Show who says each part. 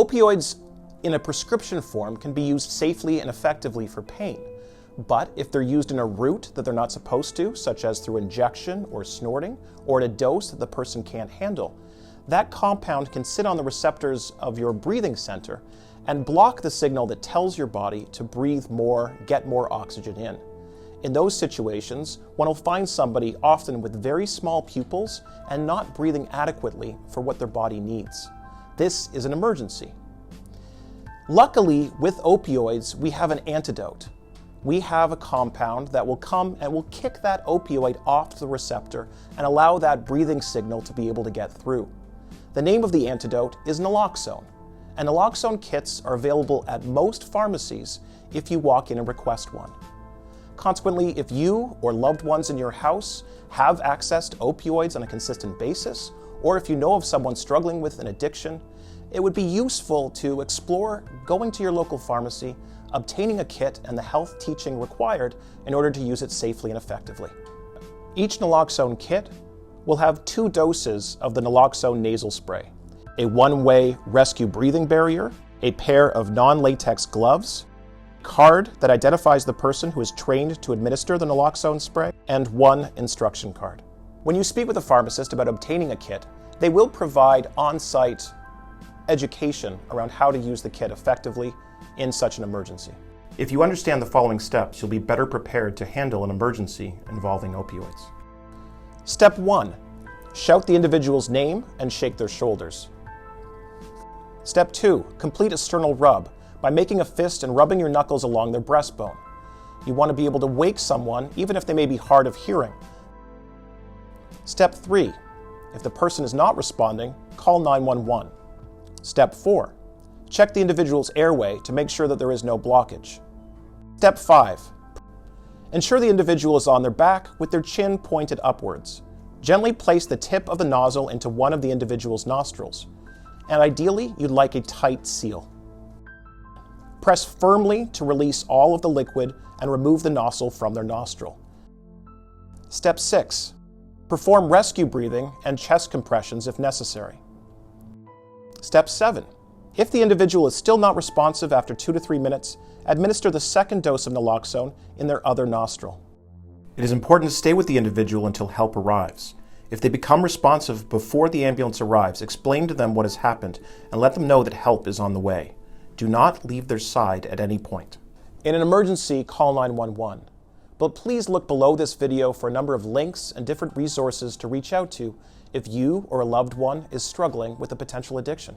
Speaker 1: Opioids in a prescription form can be used safely and effectively for pain, but if they're used in a route that they're not supposed to, such as through injection or snorting, or at a dose that the person can't handle, that compound can sit on the receptors of your breathing center and block the signal that tells your body to breathe more, get more oxygen in. In those situations, one will find somebody often with very small pupils and not breathing adequately for what their body needs. This is an emergency. Luckily, with opioids, we have an antidote. We have a compound that will come and will kick that opioid off the receptor and allow that breathing signal to be able to get through. The name of the antidote is naloxone, and naloxone kits are available at most pharmacies if you walk in and request one. Consequently, if you or loved ones in your house have access to opioids on a consistent basis, or if you know of someone struggling with an addiction, it would be useful to explore going to your local pharmacy, obtaining a kit and the health teaching required in order to use it safely and effectively. Each naloxone kit will have 2 doses of the naloxone nasal spray, a one-way rescue breathing barrier, a pair of non-latex gloves, card that identifies the person who is trained to administer the naloxone spray, and 1 instruction card. When you speak with a pharmacist about obtaining a kit, they will provide on-site education around how to use the kit effectively in such an emergency. If you understand the following steps, you'll be better prepared to handle an emergency involving opioids. Step 1. Shout the individual's name and shake their shoulders. Step 2. Complete a sternal rub by making a fist and rubbing your knuckles along their breastbone. You want to be able to wake someone even if they may be hard of hearing. Step 3. If the person is not responding, call 911. Step 4. Check the individual's airway to make sure that there is no blockage. Step 5. Ensure the individual is on their back with their chin pointed upwards. Gently place the tip of the nozzle into one of the individual's nostrils, and ideally you'd like a tight seal. Press firmly to release all of the liquid and remove the nozzle from their nostril. Step 6. Perform rescue breathing and chest compressions if necessary. Step 7. If the individual is still not responsive after 2 to 3 minutes, administer the second dose of naloxone in their other nostril. It is important to stay with the individual until help arrives. If they become responsive before the ambulance arrives, explain to them what has happened and let them know that help is on the way. Do not leave their side at any point. In an emergency, call 911. But please look below this video for a number of links and different resources to reach out to if you or a loved one is struggling with a potential addiction.